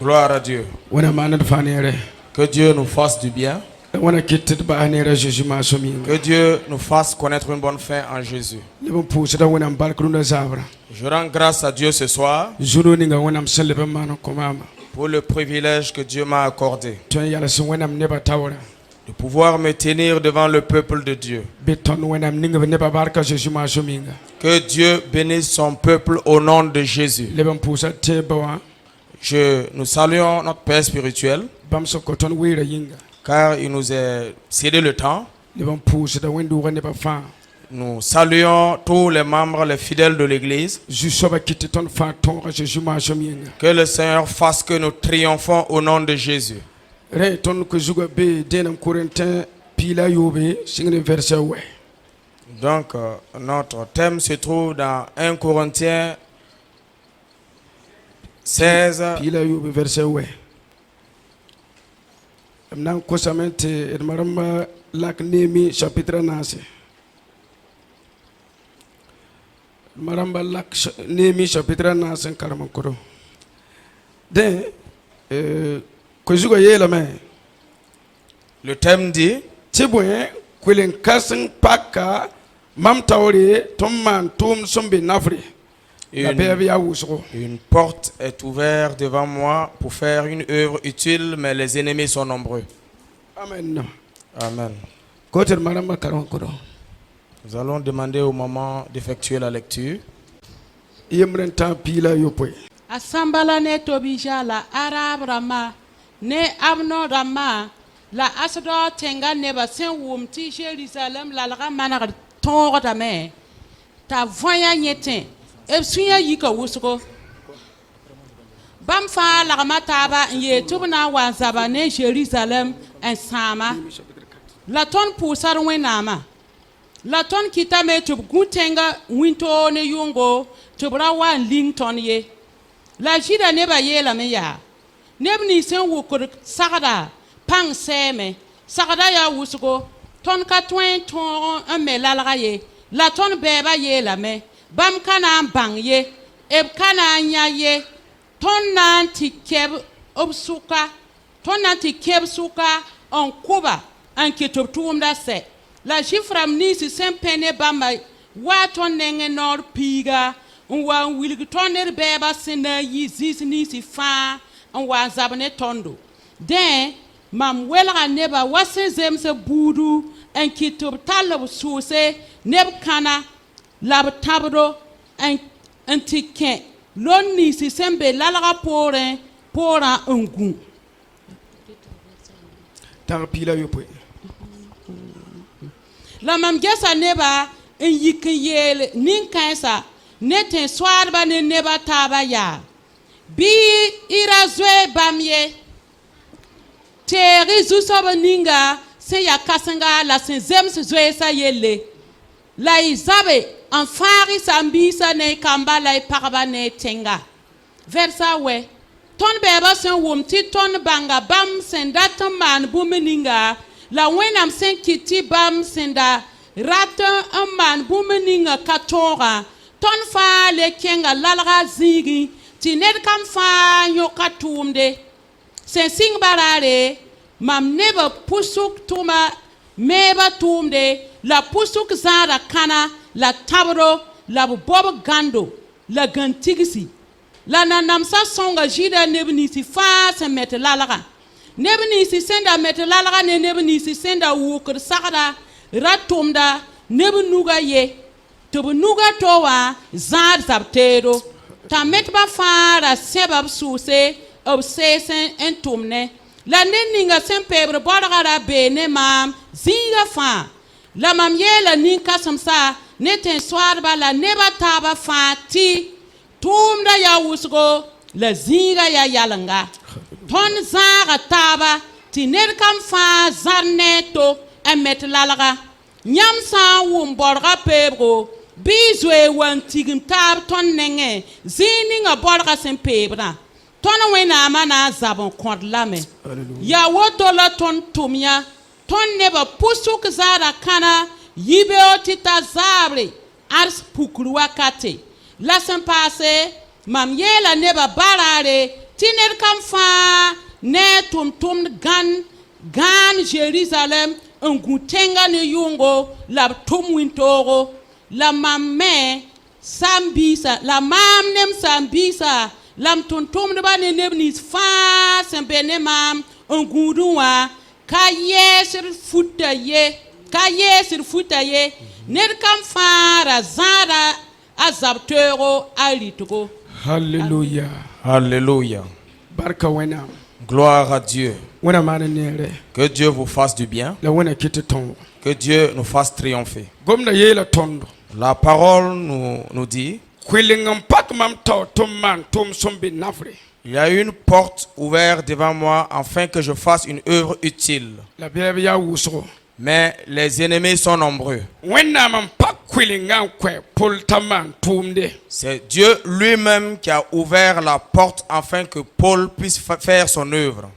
Gloire à Dieu. Que Dieu nous fasse du bien. Que Dieu nous fasse connaître une bonne fin en Jésus. Je rends grâce à Dieu ce soir pour le privilège que Dieu m'a accordé de pouvoir me tenir devant le peuple de Dieu. Que Dieu bénisse son peuple au nom de Jésus. Nous saluons notre Père spirituel car il nous a cédé le temps. Nous saluons tous les membres, les fidèles de l'Église. Que le Seigneur fasse que nous triomphons au nom de Jésus. Donc, notre thème se trouve dans 1 Corinthiens 16. Chapitre 9. Chapitre 9. Le thème dit une porte est ouverte devant moi pour faire une œuvre utile, mais les ennemis sont nombreux. Amen. Amen. Nous allons demander au moment d'effectuer la lecture. Asambala ne tobija la arab rama ne abno rama la asdo tenga ne ba sen wumti Jérusalem la la manar ton dame ta voya nyeten e suya yika wusko bam fa la mata ba ye tubna wa zaba ne Jérusalem en sama la ton pusar wenama la ton kitame tub gutenga winto ne yungo tubra wa lington ye la jida neba yela me ya nebni sen wukur sagada pang seme sagada ya wusugo ton ka twen ton me lalga ye la ton beba yela me bam kana bang ye eb kana nya ye ton nan ti keb obsuka ton nan ti keb suka on kuba an kitub tumda se la jifram ni si sempene bamba wa ton nenge nor piga wa wilgi tonner beba sina yi zisni si fa wa zabne tondo den mam welga neba wase zemse budu en kitub talab suse neb kana lab tabdo en tiken lonni si sembe lalaga pora ungu tarpila yopo la mam gesa neba en yikiyele nin kansa neten swarba ne neba taba ya bi irazwe bamye teri zusoba ninga se ya kasanga la sen zems zwe sa yele la izabe en fari sambisa ne kamba la parba ne tenga versa we ton beba sen wumti ton banga bam sen datan man bumeninga la wenam sen kiti bam senda ratan un man bumeninga katora ton fa le kenga lalga zigi ti ned kam fa nyoka tumde sen sing barare mam neba pusuk tuma meba tumde la pusuk zara kana la tabro la bob gando la gantigisi la nanamsa songa jida nebni si fa se met lalga nebni si senda met lalga ne nebni si senda wukur sagada ratumda nebnuga ye to nuga towa zad zabtero ta metba fara sebab suse obsesen entumne la ninga sempebre borgara bene mam zinga fa la mam yela ninka samsa neten swarba la neba taba fati tumda ya wusgo la zinga ya yalanga ton zaga taba ti nerkam fa zarneto emet lalaga nyam sa wum borga pebro bizwe wan tigim tab ton nenge zininga borga sen pebra ton wena mana zabon kont lame ya woto la ton tumya ton neba pusuk zara kana yibe otita zabre ars pukru wakate la sen passe mam yela neba barare Tiner kam fa ne tum gan Jérusalem un gutenga ne yungo la tum wintoro la mamme sambisa la mam nem sambisa lam tum de ba ne nebni fa sembene mam un gudunwa ka yesir futa ye ner kam fara zara azabtero alitugo. Hallelujah. Alléluia. Barka wena. Gloire à Dieu. Wena mane nere. Que Dieu vous fasse du bien. La wena kite ton. Que Dieu nous fasse triompher. Gomna yela tondo. La parole nous dit, Kwilingam pak mam to tum man tum sombi nafre. il y a une porte ouverte devant moi afin que je fasse une œuvre utile. La bebe ya wusro. Mais les ennemis sont nombreux. Wena mam pak kwilingam kwe pul taman tumde. C'est Dieu lui-même qui a ouvert la porte afin que Paul puisse faire son œuvre.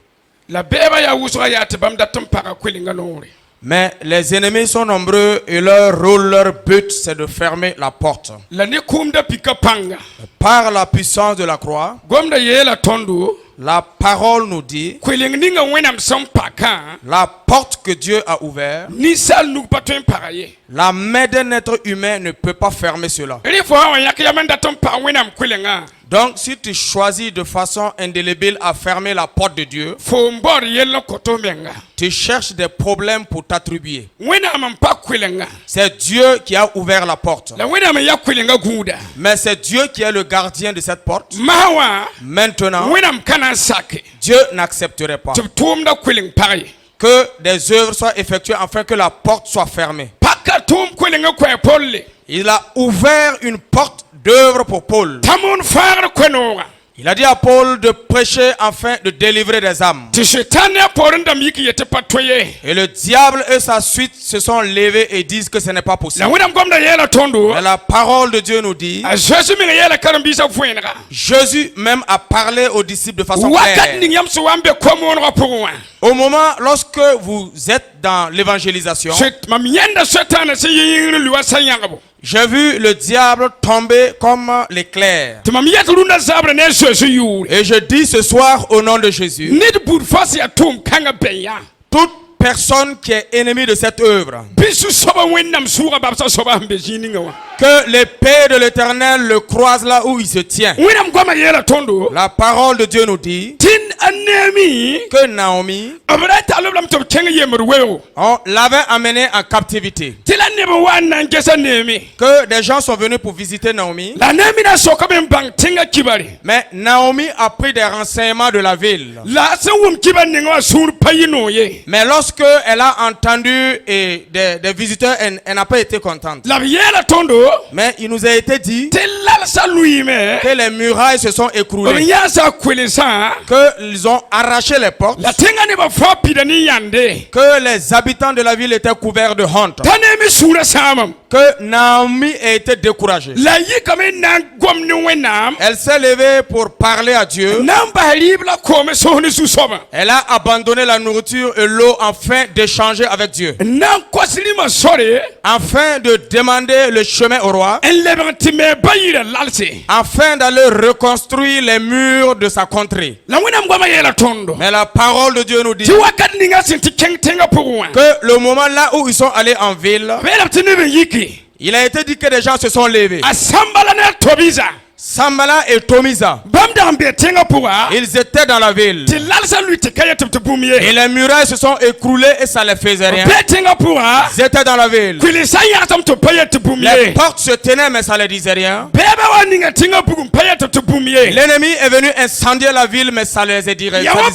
La bebe ya wusro ya te bam datum para kwilinga nore. Mais les ennemis sont nombreux et leur rôle, leur but, c'est de fermer la porte. La ne kumda pika panga. Par la puissance de la croix, Gomna yela tondo. la parole nous dit, Kwiling ninga wenam som paka. la porte que Dieu a ouverte, Ni sal nuk patwen paraye. la main d'un être humain ne peut pas fermer cela. Eri fo hawa yak yaman datum pa wenam kwilinga. Donc, si tu choisis de façon indélébile à fermer la porte de Dieu, Fo mbor yela koto menga. tu cherches des problèmes pour t'attribuer. Wenam pa kwilinga. C'est Dieu qui a ouvert la porte. La wenam ya kwilinga guda. Mais c'est Dieu qui est le gardien de cette porte. Mawa. Maintenant, Wenam kana sake. Dieu n'accepterait pas Tum da kwiling pare. que des œuvres soient effectuées afin que la porte soit fermée. Paka tum kwilinga kwe polle. Il a ouvert une porte d'œuvre pour Paul. Tamun far kwenora. Il a dit à Paul de prêcher afin de délivrer des âmes. Ti shetane porenda miki yete patwaye. Et le diable et sa suite se sont levés et disent que ce n'est pas La possible. wenam gomda yela tondo. Mais la parole de Dieu nous dit, A Jésus mi yela karambisa fuenra. Jésus même a parlé aux disciples de façon Wakat claire. ning yam suwambe komonra pourwa. Au moment lorsque vous êtes dans l'évangélisation, Set mam yenda setane se yingru luwa sayangabo. j'ai vu le diable tomber comme l'éclair. Ti mam yetlunda zabre ne Jésus yure. Et je dis ce soir au nom de Jésus, Nid bud fasi atum kanga beya. toute personne qui est ennemie de cette œuvre, Bisu soba wenam suga babsa soba mbejini ngawa. que l'épée de l'Éternel le croise là où il se tient. Wenam goma yela tondo. La parole de Dieu nous dit Tin anemi. que Naomi, Abrata aloblam to kenga yemru weo. on l'avait amenée en captivité. Tila nebo wana ngesa nemi. Que des gens sont venus pour visiter Naomi. La nemi na soka bang tenga kibari. Mais Naomi a pris des renseignements de la ville. La se wum kiba ninga sur payino ye. Mais lorsque elle a entendu des visiteurs, elle n'a pas été contente. La yela tondo. Mais il nous a été dit Tela sa lui me. que les murailles se sont écroulées, Onya sa kwelesa. qu'ils ont arraché les portes, La tenga ne ba fa pidani yande. que les habitants de la ville étaient couverts de honte, Tanemi sura samam. que Naomi a été découragée. La yi kame na gomni wenam. Elle s'est levée pour parler à Dieu. Namba libla kome sohni su soba. Elle a abandonné la nourriture et l'eau afin d'échanger avec Dieu, Nan kwasilima sore. afin de demander le chemin au roi, En lebantime bayira lalse. afin d'aller reconstruire les murs de sa contrée. La wenam goma yela tondo. Mais la parole de Dieu nous dit Ti wakat ninga sinti keng tenga pourwa. que le moment là où ils sont allés en ville, Bela tinebe yiki. il a été dit que des gens se sont levés. Asambala na tobiza. Sambala et Tomisa, Bamda ambe tenga pourwa. ils étaient dans la ville. Ti lalsa lui te kaya te Et bumye. les murailles se sont écroulées et ça ne les faisait rien. Be tenga pourwa. Ils étaient dans la ville. Kwili saya tam to paya te Les bumye. portes se tenaient mais ça ne les disait rien. Beba wa ninga tenga bugum paya te bumye. L'ennemi est venu incendier la ville mais ça ne les disait rien. Yawa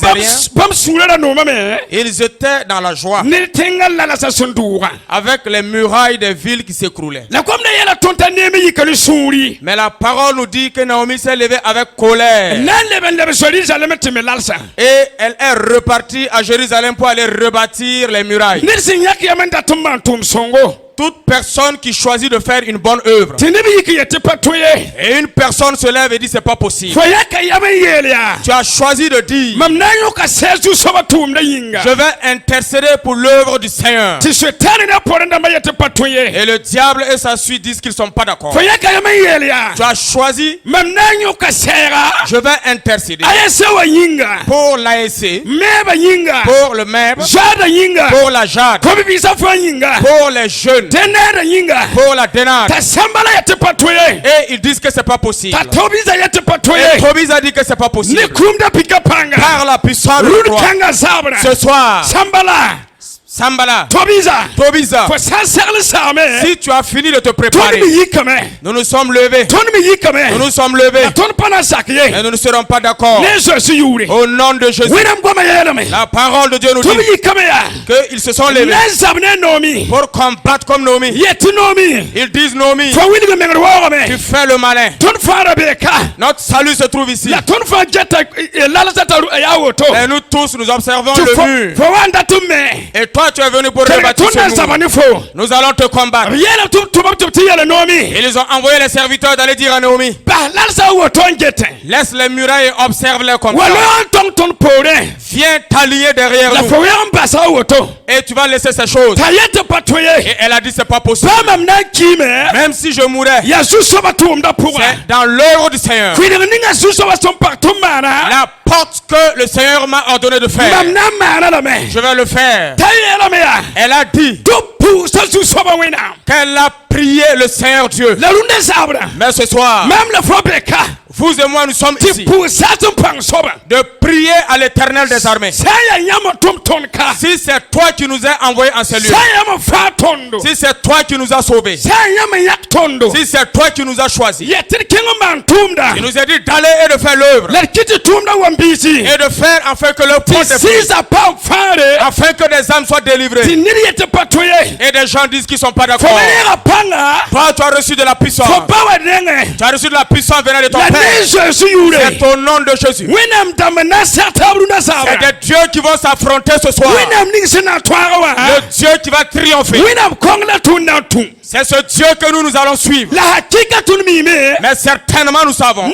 bam sura na no mame. Ils étaient dans la joie Ni tenga lalasa sundura. avec les murailles des villes qui s'écroulaient. La komna yela tonta nemi yikali suri. Mais la parole nous dit que Naomi s'est levée avec colère. Nan lebe Jérusalem te melalsa. Et elle est repartie à Jérusalem pour aller rebâtir les murailles. Nirsin yaki yamenda tumman tum songo. Toute personne qui choisit de faire une bonne œuvre Tinebi yiki yete patoye. et une personne se lève et dit c'est pas possible. Foyaka yame yelia. Tu as choisi de dire Mam nayo ka sezu soba tum da yinga. je vais intercéder pour l'œuvre du Seigneur. Ti shetani na porenda ma yete Et le diable et sa suite disent qu'ils ne sont pas d'accord. Tu as choisi, je vais intercéder pour l'ASC, pour le MEB, pour la JAD, pour les jeunes, pour la DENAD. Et ils disent que c'est pas possible. Et Tobis a dit que c'est pas possible. Par la puissance de la croix. Ce soir, Sambala, Tobisa, si tu as fini de te préparer, nous nous sommes levés. Nous nous sommes levés. Et nous ne serons pas d'accord. Au nom de Jésus. La parole de Dieu nous dit qu'ils se sont levés pour combattre comme Naomi. Ils disent Naomi, tu fais le malin. Notre salut se trouve ici. Et nous tous, nous observons le mur. Et toi, tu es venu pour rebâtir ce mur. Nous allons te combattre. Ils ont envoyé les serviteurs d'aller dire à Naomi, laisse les murailles et observe-les comme ça. Viens t'allier derrière nous. Et tu vas laisser ces choses. Et elle a dit c'est pas possible. Même si je mourais, c'est dans l'œuvre du Seigneur. La porte que le Seigneur m'a ordonné de faire, je vais le faire. Elle a dit qu'elle a prié le Seigneur Dieu. Mais ce soir, vous et moi nous sommes ici de prier à l'Éternel des armées. Si c'est toi qui nous as envoyés en ces lieux, si c'est toi qui nous as sauvés, si c'est toi qui nous as choisis, il nous a dit d'aller et de faire l'œuvre et de faire afin que le pont afin que des âmes soient délivrées et des gens disent qu'ils ne sont pas d'accord. Toi tu as reçu de la puissance, tu as reçu de la puissance venant de ton Père. C'est au nom de Jésus. C'est des dieux qui vont s'affronter ce soir. Le Dieu qui va triompher. C'est ce Dieu que nous allons suivre. Mais certainement nous savons,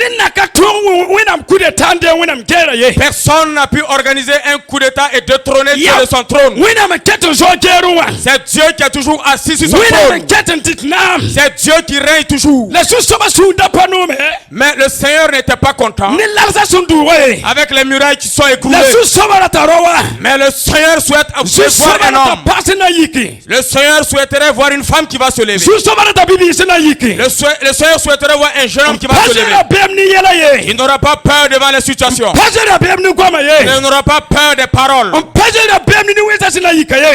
personne n'a pu organiser un coup d'état et détrôner Dieu de son trône. C'est Dieu qui est toujours assis sur son trône. C'est Dieu qui règne toujours. Mais le Seigneur n'était pas content avec les murailles qui sont écroulées. Mais le Seigneur souhaite voir un homme. Le Seigneur souhaiterait voir une femme qui va se lever. Le Seigneur souhaiterait voir un jeune homme qui va se lever. Il n'aura pas peur devant les situations. Il n'aura pas peur des paroles.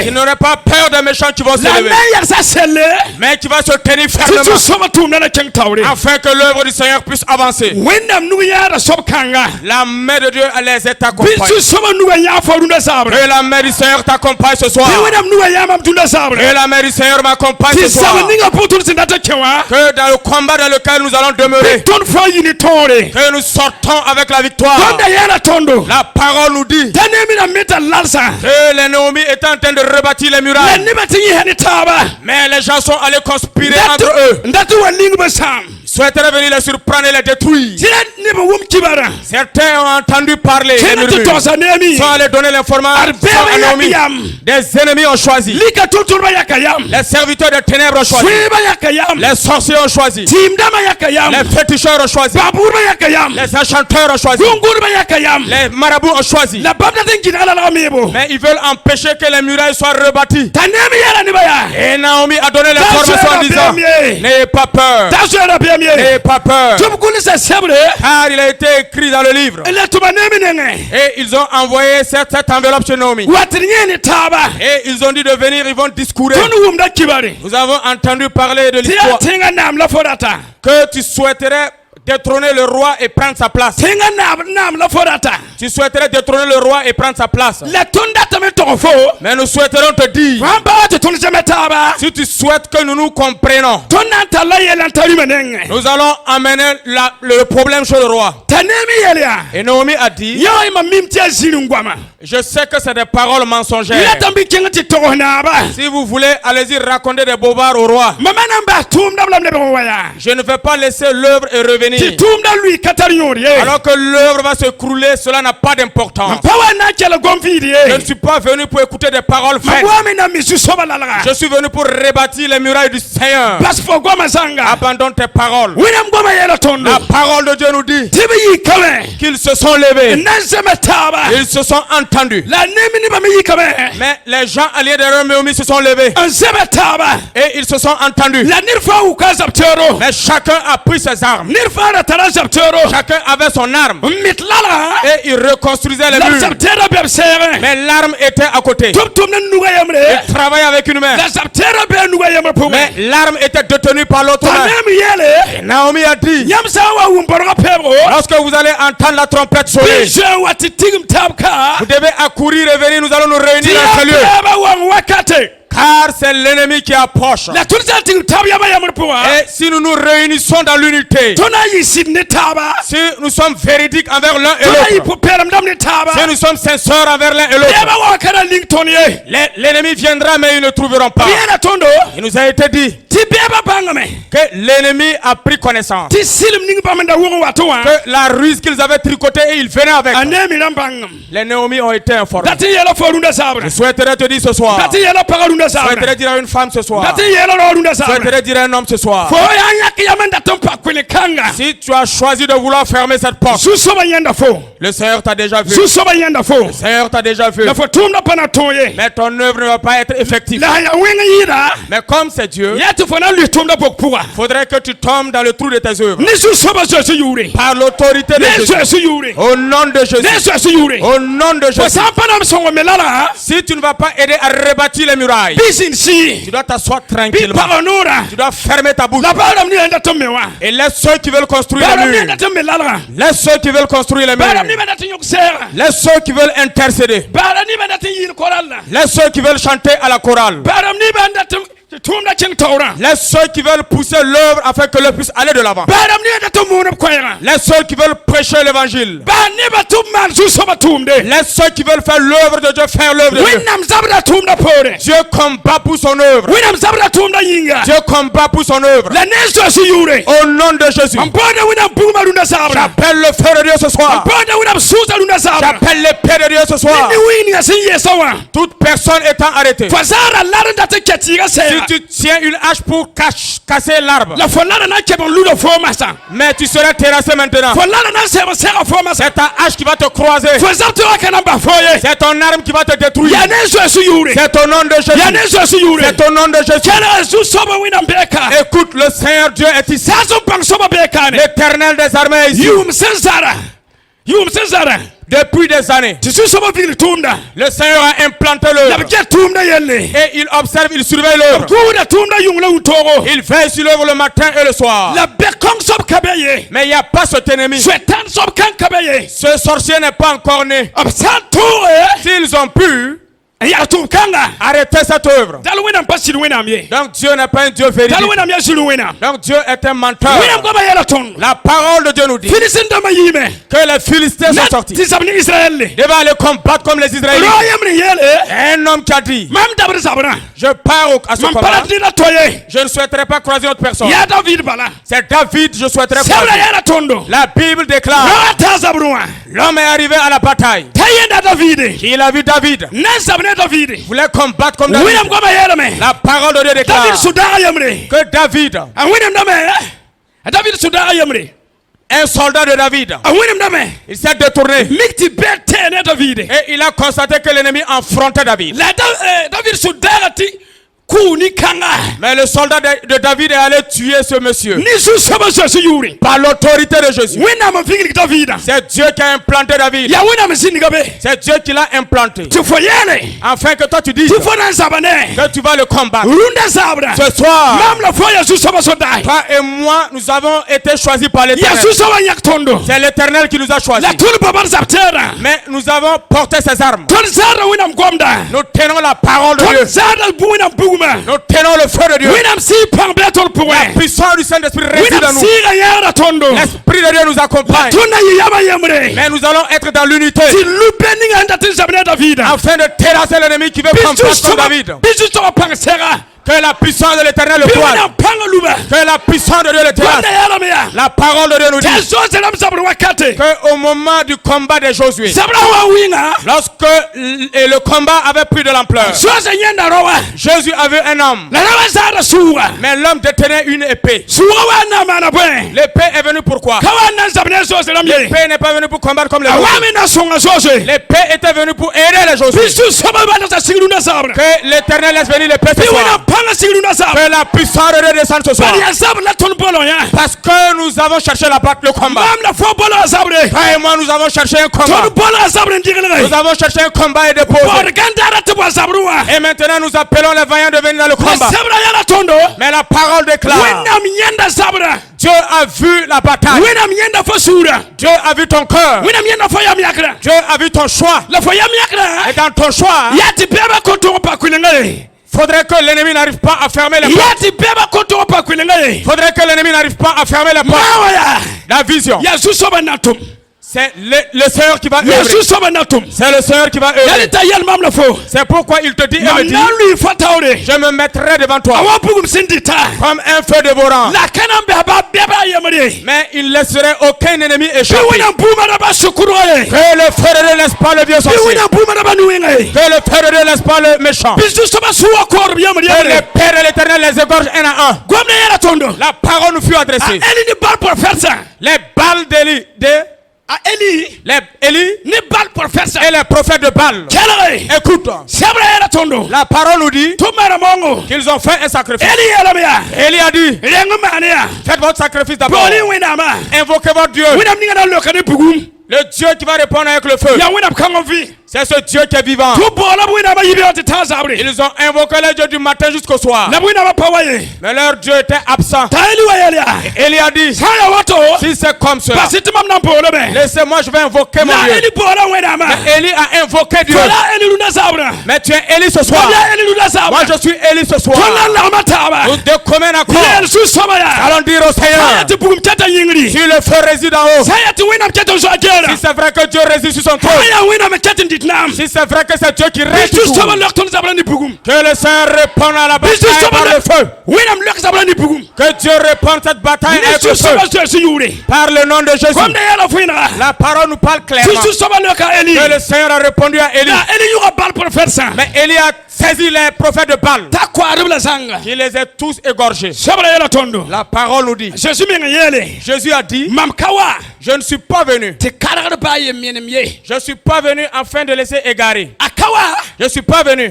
Il n'aura pas peur des méchants qui vont se lever. Mais qui va se tenir fermement afin que l'œuvre du Seigneur puisse avancer. La main de Dieu les accompagne. Et la main du Seigneur t'accompagne ce soir. Et la main du Seigneur m'accompagne ce soir. Que dans le combat dans lequel nous allons demeurer, que nous sortons avec la victoire. La parole nous dit que les Naomi étaient en train de rebâtir les murailles. Mais les gens sont allés conspirer entre eux. Souhaiteraient venir les surprendre et les détruire. Certains ont entendu parler des murmures, sont allés donner l'information à Naomi. Des ennemis ont choisi. Les serviteurs des ténèbres ont choisi. Les sorciers ont choisi. Les féticheurs ont choisi. Les enchanteurs ont choisi. Les marabouts ont choisi. Mais ils veulent empêcher que les murailles soient rebâties. Et Naomi a donné l'information en disant, n'ayez pas peur. N'ayez pas peur. Car il a été écrit dans le livre. Et ils ont envoyé cette enveloppe chez Naomi. Et ils ont dit de venir, ils vont discourir. Nous avons entendu parler de l'histoire que tu souhaiterais détrôner le roi et prendre sa place. Tu souhaiterais détrôner le roi et prendre sa place. Mais nous souhaiterons te dire, si tu souhaites que nous nous comprenions, nous allons amener le problème chez le roi. Et Naomi a dit, je sais que c'est des paroles mensongères. Si vous voulez, allez-y raconter des bobards au roi. Je ne vais pas laisser l'œuvre et revenir. finir. Alors que l'œuvre va se crouler, cela n'a pas d'importance. Je ne suis pas venu pour écouter des paroles faites. Je suis venu pour rebâtir les murailles du Seigneur. Abandonne tes paroles. La parole de Dieu nous dit qu'ils se sont levés. Ils se sont entendus. Mais les gens alliés de Roméomi se sont levés. Et ils se sont entendus. Mais chacun a pris ses armes. Chacun avait son arme. Et il reconstruisait les murs. Mais l'arme était à côté. Il travaillait avec une main. Mais l'arme était détenue par l'autre main. Et Naomi a dit, lorsque vous allez entendre la trompette sonner, vous devez accourir et venir, nous allons nous réunir à ce lieu. Car c'est l'ennemi qui approche. Et si nous nous réunissons dans l'unité, si nous sommes véridiques envers l'un et l'autre, si nous sommes sincères envers l'un et l'autre, l'ennemi viendra mais ils ne trouveront pas. Il nous a été dit que l'ennemi a pris connaissance, que la ruse qu'ils avaient tricotée et ils venaient avec. Les Naomi ont été informés. Je souhaiterais te dire ce soir, je souhaiterais dire à une femme ce soir, je souhaiterais dire à un homme ce soir, si tu as choisi de vouloir fermer cette porte, le Seigneur t'a déjà vu. Le Seigneur t'a déjà vu. Mais ton œuvre ne va pas être effective. Mais comme c'est Dieu, il faudrait que tu tombes dans le trou de tes œuvres. Par l'autorité de Jésus. Au nom de Jésus. Au nom de Jésus. Si tu ne vas pas aider à rebâtir les murailles, tu dois t'asseoir tranquillement. Tu dois fermer ta bouche. Et laisse ceux qui veulent construire les murs. Laisse ceux qui veulent construire les murs. Laisse ceux qui veulent intercéder. Laisse ceux qui veulent chanter à la chorale. Laisse ceux qui veulent pousser l'œuvre afin que l'œuvre puisse aller de l'avant. Laisse ceux qui veulent prêcher l'évangile. Laisse ceux qui veulent faire l'œuvre de Dieu faire l'œuvre de Dieu. Dieu combat pour son œuvre. Dieu combat pour son œuvre. Au nom de Jésus, j'appelle le feu de Dieu ce soir. J'appelle l'épée de Dieu ce soir. Toute personne étant arrêtée. Si tu tiens une hache pour casser l'arbre, mais tu seras terrassé maintenant. C'est ta hache qui va te croiser. C'est ton arme qui va te détruire. C'est au nom de Jésus. C'est au nom de Jésus. Écoute, le Seigneur Dieu est ici. L'Éternel des armées est ici. Depuis des années, le Seigneur a implanté l'œuvre. Et il observe, il surveille l'œuvre. Il veille sur l'œuvre le matin et le soir. Mais il n'y a pas cet ennemi. Ce sorcier n'est pas encore né. S'ils ont pu arrêtez cette œuvre. Donc Dieu n'est pas un Dieu véridique. Donc Dieu est un menteur. La parole de Dieu nous dit que les Philistins sont sortis. Ils devaient aller combattre comme les Israélites. Un homme qui a dit, je pars à ce combat. Je ne souhaiterais pas croiser autre personne. C'est David, je souhaiterais croiser. La Bible déclare, l'homme est arrivé à la bataille. Il a vu David. Voulait combattre comme David. La parole de Dieu déclare que David, un soldat de David, il s'est détourné et il a constaté que l'ennemi affrontait David. Mais le soldat de David est allé tuer ce monsieur par l'autorité de Jésus. C'est Dieu qui a implanté David. C'est Dieu qui l'a implanté. Afin que toi tu dises que tu vas le combattre. Ce soir, toi et moi, nous avons été choisis par l'Éternel. C'est l'Éternel qui nous a choisis. Mais nous avons porté ses armes. Nous tenons la parole de Dieu. Nous tenons le feu de Dieu. La puissance du Saint-Esprit réside en nous. L'Esprit de Dieu nous accompagne. Mais nous allons être dans l'unité afin de terrasser l'ennemi qui veut combattre comme David. Que la puissance de l'Éternel le toise. Que la puissance de Dieu le terrasse. La parole de Dieu nous dit que au moment du combat de Josué, lorsque le combat avait pris de l'ampleur, Jésus avait un homme, mais l'homme détenait une épée. L'épée est venue pourquoi? L'épée n'est pas venue pour combattre comme les autres. L'épée était venue pour aider les Josué. Que l'Éternel laisse venir l'épée ce soir. Que la puissance de Dieu descende ce soir. Parce que nous avons cherché le combat. Toi et moi, nous avons cherché un combat. Nous avons cherché un combat et déposé. Et maintenant, nous appelons les vaillants de venir dans le combat. Mais la parole déclare: Dieu a vu la bataille. Dieu a vu ton cœur. Dieu a vu ton choix. Et dans ton choix, faudrait que l'ennemi n'arrive pas à fermer les portes. Faudrait que l'ennemi n'arrive pas à fermer les portes. La vision. C'est le Seigneur qui va œuvrer. C'est le Seigneur qui va œuvrer. C'est pourquoi il te dit et me dit: je me mettrai devant toi comme un feu dévorant. Mais il ne laisserait aucun ennemi échapper. Que le feu de Dieu ne laisse pas le vieux sorcier. Que le feu de Dieu ne laisse pas le méchant. Que le Père de l'Éternel les égorge un à un. La parole nous fut adressée. Les balles d'Élie. Élie et les prophètes de Baal. Écoute, la parole nous dit qu'ils ont fait un sacrifice. Élie a dit: faites votre sacrifice d'abord. Invoquez votre Dieu. Le Dieu qui va répondre avec le feu. C'est ce Dieu qui est vivant. Ils ont invoqué le Dieu du matin jusqu'au soir. Mais leur Dieu était absent. Et Élie a dit: si c'est comme cela, laissez-moi, je vais invoquer mon Dieu. Mais Élie a invoqué Dieu. Mais tu es Élie ce soir. Moi je suis Élie ce soir. Nous deux communs accords. Allons dire au Seigneur: si le feu réside en haut, si c'est vrai que Dieu réside sur son trône, si c'est vrai que c'est Dieu qui règne tout, que le Seigneur réponde à la bataille par le feu. Que Dieu réponde cette bataille avec le feu. Par le nom de Jésus. La parole nous parle clairement. Que le Seigneur a répondu à Élie. Mais Élie a saisi les prophètes de Baal. Il les a tous égorgés. La parole nous dit: Jésus a dit: je ne suis pas venu. Je ne suis pas venu afin de laisser égarer. Je ne suis pas venu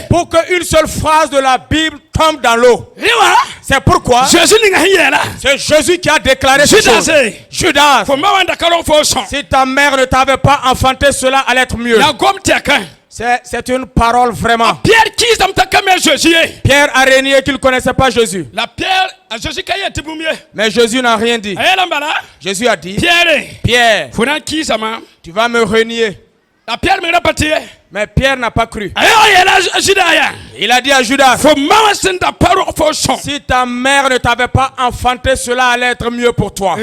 pour qu'une seule phrase de la Bible tombe dans l'eau. C'est pourquoi c'est Jésus qui a déclaré ce chose. Judas, si ta mère ne t'avait pas enfanté, cela allait être mieux. C'est une parole vraiment. Pierre a renié qu'il ne connaissait pas Jésus. Mais Jésus n'a rien dit. Jésus a dit: Pierre, tu vas me renier. Mais Pierre n'a pas cru. Il a dit à Judas: si ta mère ne t'avait pas enfanté, cela allait être mieux pour toi.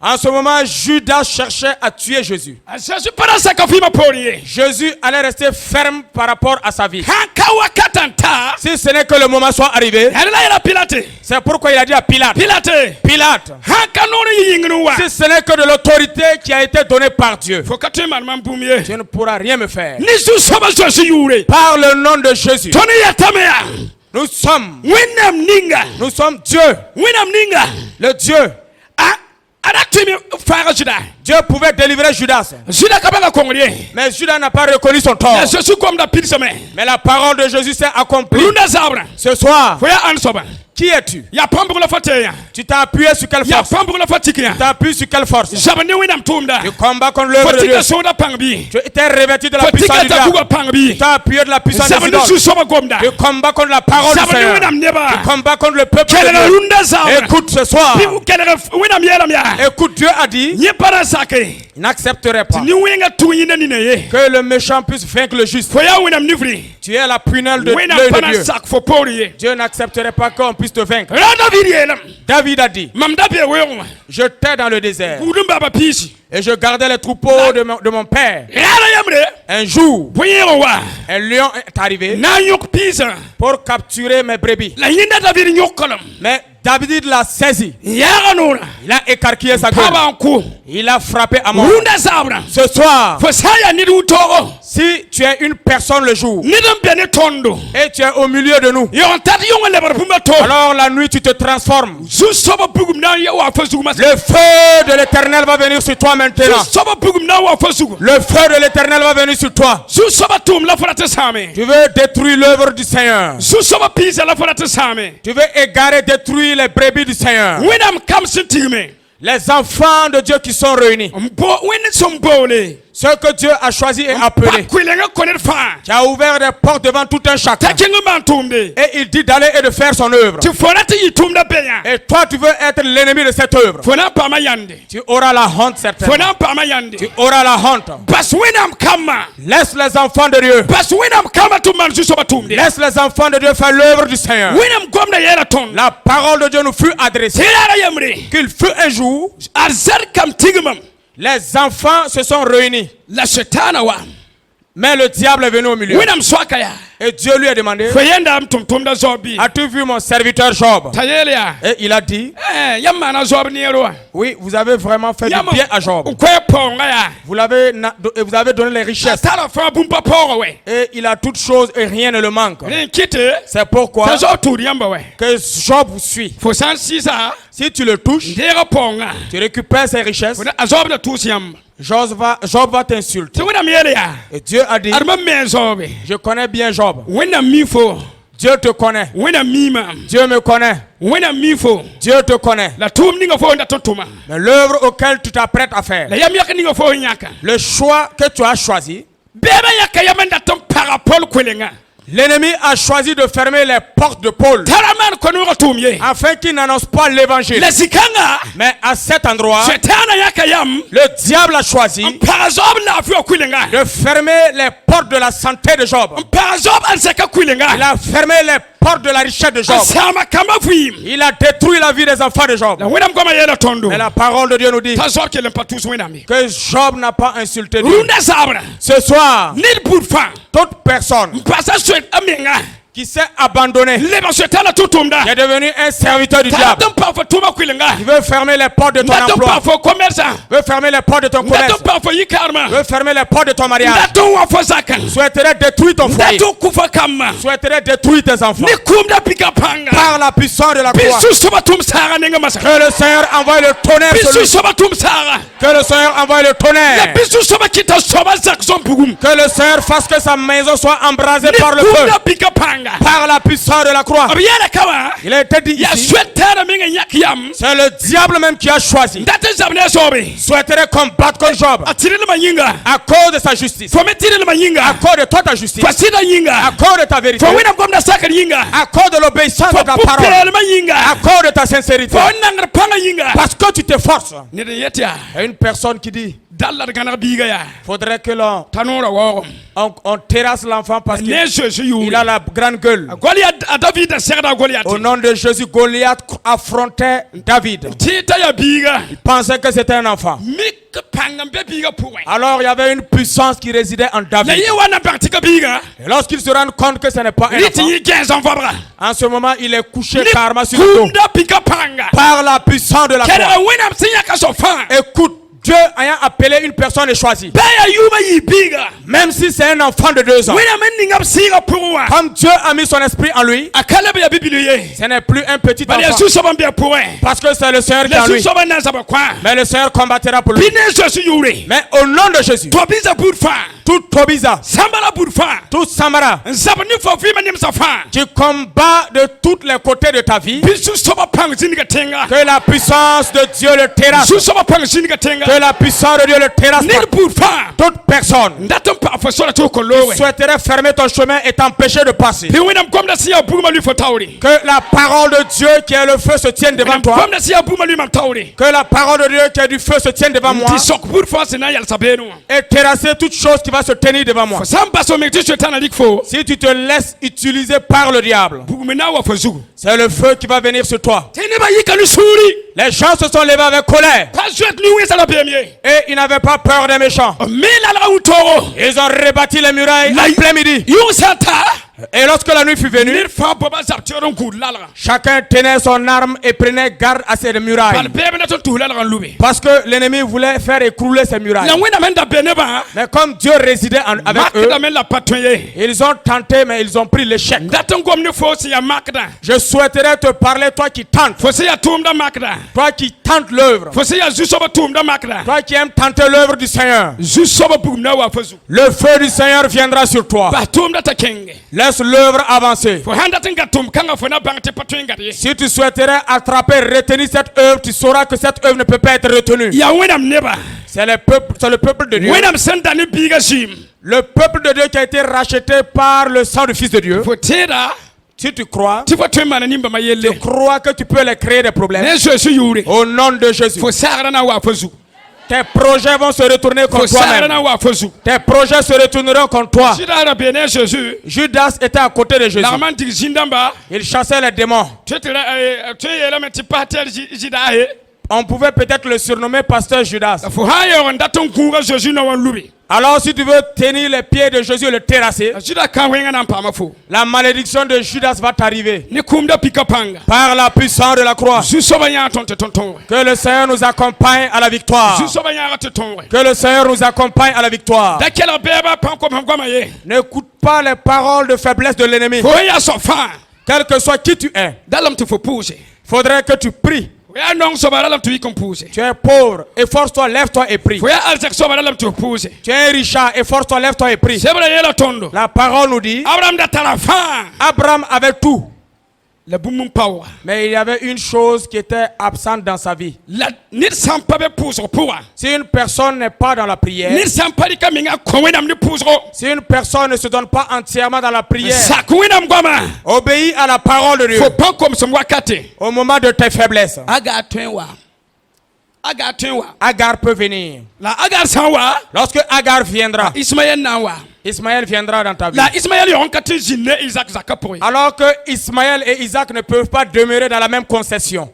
En ce moment, Judas cherchait à tuer Jésus. Jésus allait rester ferme par rapport à sa vie. Si ce n'est que le moment soit arrivé, c'est pourquoi il a dit à Pilate: Pilate, si ce n'est que de l'autorité qui a été donnée par Dieu, tu ne pourras rien me faire. Par le nom de Jésus, nous sommes Dieu. Le Dieu. Dieu pouvait délivrer Judas. Mais Judas n'a pas reconnu son tort. Mais la parole de Jésus s'est accomplie. Ce soir, qui es-tu? Tu t'as appuyé sur quelle force? Tu t'as appuyé sur quelle force? Tu combats contre l'œuvre de Dieu. Tu étais revêtu de la puissance du diable. Tu t'as appuyé de la puissance des idoles. Tu combats contre la parole du Seigneur. Tu combats contre le peuple de Dieu. Écoute ce soir. Écoute, Dieu a dit: n'accepterait pas que le méchant puisse vaincre le juste. Tu es la prunelle de l'œil de Dieu. Dieu n'accepterait pas qu'on puisse te vaincre. David a dit, je t'ai dans le désert et je gardais les troupeaux de mon père. Un jour, un lion est arrivé pour capturer mes brebis. Mais David l'a saisi. Il a écarquillé sa gueule. Il a frappé à mort. Ce soir, si tu es une personne le jour et tu es au milieu de nous, alors la nuit tu te transformes. Le feu de l'Éternel va venir sur toi maintenant. Le feu de l'Éternel va venir sur toi. Tu veux détruire l'œuvre du Seigneur. Tu veux égarer, détruire les brebis du Seigneur. Les enfants de Dieu qui sont réunis. Ce que Dieu a choisi et appelé. Qui a ouvert des portes devant tout un chacun. Et il dit d'aller et de faire son œuvre. Et toi tu veux être l'ennemi de cette œuvre. Tu auras la honte certainement. Tu auras la honte. Laisse les enfants de Dieu. Laisse les enfants de Dieu faire l'œuvre du Seigneur. La parole de Dieu nous fut adressée. Qu'il fut un jour, les enfants se sont réunis. Mais le diable est venu au milieu. Et Dieu lui a demandé, as-tu vu mon serviteur Job? Et il a dit, oui, vous avez vraiment fait du bien à Job. Vous avez donné les richesses. Et il a toutes choses et rien ne le manque. C'est pourquoi que Job vous suit. Si tu le touches, tu récupères ses richesses. Job va t'insulter. Et Dieu a dit, je connais bien Job. Dieu te connaît. Dieu me connaît. Dieu te connaît. Mais l'œuvre auquel tu t'apprêtes à faire, le choix que tu as choisi, l'ennemi a choisi de fermer les portes de Paul afin qu'il n'annonce pas l'évangile. Mais à cet endroit, le diable a choisi de fermer les portes de la santé de Job. Il a fermé les portes de la richesse de Job. Il a détruit la vie des enfants de Job. Mais la parole de Dieu nous dit que Job n'a pas insulté Dieu. Ce soir, toute personne qui s'est abandonné, qui est devenu un serviteur du diable, qui veut fermer les portes de ton emploi, veut fermer les portes de ton commerce, veut fermer les portes de ton mariage, souhaiterait détruire ton foyer, souhaiterait détruire tes enfants par la puissance de la croix. Que le Seigneur envoie le tonnerre sur lui. Que le Seigneur envoie le tonnerre. Que le Seigneur fasse que sa maison soit embrasée par le feu. Par la puissance de la croix. Il a été dit ici, c'est le diable même qui a choisi. Souhaiterait combattre contre Job à cause de sa justice, à cause de toi ta justice, à cause de ta vérité, à cause de l'obéissance de ta parole, à cause de ta sincérité, parce que tu t'efforces. Et une personne qui dit, faudrait que on terrasse l'enfant parce qu'il a la grande gueule. Au nom de Jésus, Goliath affrontait David. Il pensait que c'était un enfant. Alors il y avait une puissance qui résidait en David. Et lorsqu'il se rend compte que ce n'est pas un enfant, en ce moment il est couché carrément sur le dos par la puissance de la croix. Écoute, Dieu ayant appelé une personne choisie, même si c'est un enfant de 2 ans, comme Dieu a mis son esprit en lui, ce n'est plus un petit enfant, parce que c'est le Seigneur qui est en lui. Mais le Seigneur combattra pour lui. Mais au nom de Jésus, tout Tobiza, tout Samara, qui combat de tous les côtés de ta vie, que la puissance de Dieu le terrasse, que la puissance de Dieu le terrasse, toute personne qui souhaiterait fermer ton chemin et t'empêcher de passer, que la parole de Dieu qui est le feu se tienne devant toi, que la parole de Dieu qui est du feu se tienne devant moi, et terrasser toute chose qui va se tenir devant moi. Si tu te laisses utiliser par le diable, c'est le feu qui va venir sur toi. Les gens se sont levés avec colère et ils n'avaient pas peur des méchants. Ils ont rebâti les murailles en plein midi. Et lorsque la nuit fut venue, chacun tenait son arme et prenait garde à ses murailles, parce que l'ennemi voulait faire écrouler ces murailles. Mais comme Dieu résidait avec eux, ils ont tenté mais ils ont pris l'échec. Je souhaiterais te parler, toi qui tentes, toi qui tentes l'œuvre, toi qui aimes tenter l'œuvre du Seigneur. Le feu du Seigneur viendra sur toi. Laisse l'œuvre avancer. Si tu souhaiterais attraper, retenir cette œuvre, tu sauras que cette œuvre ne peut pas être retenue. C'est le peuple de Dieu. Le peuple de Dieu qui a été racheté par le sang du Fils de Dieu. Si tu crois, tu crois que tu peux les créer des problèmes. Au nom de Jésus. Tes projets vont se retourner contre toi-même. Tes projets se retourneront contre toi. Judas était à côté de Jésus. Il chassait les démons. On pouvait peut-être le surnommer pasteur Judas. Alors si tu veux tenir les pieds de Jésus et le terrasser, la malédiction de Judas va t'arriver par la puissance de la croix. Que le Seigneur nous accompagne à la victoire. Que le Seigneur nous accompagne à la victoire. N'écoute pas les paroles de faiblesse de l'ennemi. Quel que soit qui tu es, faudrait que tu pries. Tu es pauvre, efforce-toi, lève-toi et prie. Tu es riche, efforce-toi, lève-toi et prie. La parole nous dit, Abraham avait tout. Mais il y avait une chose qui était absente dans sa vie. Si une personne n'est pas dans la prière, si une personne ne se donne pas entièrement dans la prière, obéis à la parole de Dieu au moment de tes faiblesses. Agar peut venir. Lorsque Agar viendra, Ismaël viendra dans ta vie. Alors que Ismaël et Isaac ne peuvent pas demeurer dans la même concession.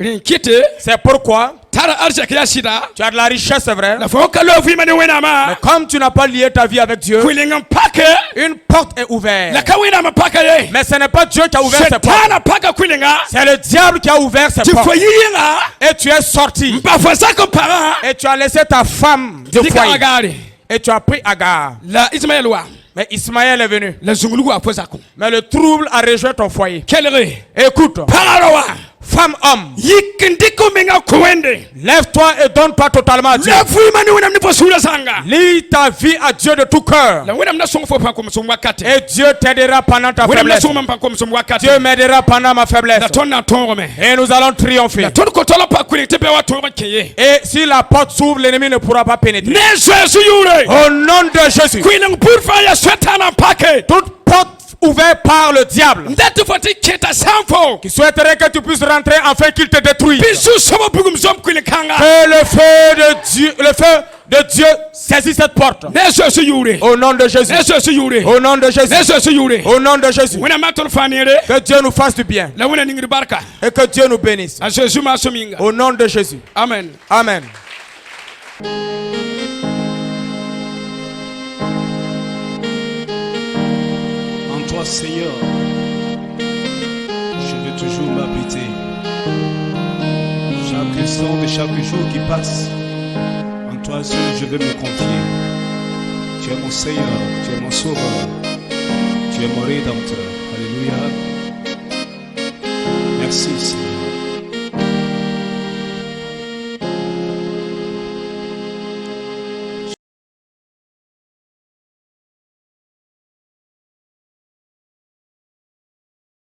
C'est pourquoi tu as de la richesse, c'est vrai. Mais comme tu n'as pas lié ta vie avec Dieu, une porte est ouverte. Mais ce n'est pas Dieu qui a ouvert cette porte. C'est le diable qui a ouvert cette porte. Et tu es sorti. Et tu as laissé ta femme de foyer. Et tu as pris Agar. Mais Ismaël est venu. Mais le trouble a rejoint ton foyer. Écoute. Femme, homme, lève-toi et donne-toi totalement à Dieu. Lis ta vie à Dieu de tout cœur. Et Dieu t'aidera pendant ta faiblesse. Dieu m'aidera pendant ma faiblesse. Et nous allons triompher. Et si la porte s'ouvre, l'ennemi ne pourra pas pénétrer. Au nom de Jésus. Toute porte ouvert par le diable qui souhaiterait que tu puisses rentrer afin qu'il te détruise. Que le feu de Dieu saisit cette porte. Au nom de Jésus. Au nom de Jésus. Au nom de Jésus. Que Dieu nous fasse du bien. Et que Dieu nous bénisse. Au nom de Jésus. Amen. Amen. Seigneur, je veux toujours m'habiter. Chaque instant de chaque jour qui passe, en toi seul je veux me confier. Tu es mon Seigneur, tu es mon Sauveur, tu es mon Rédempteur. Alléluia. Merci Seigneur.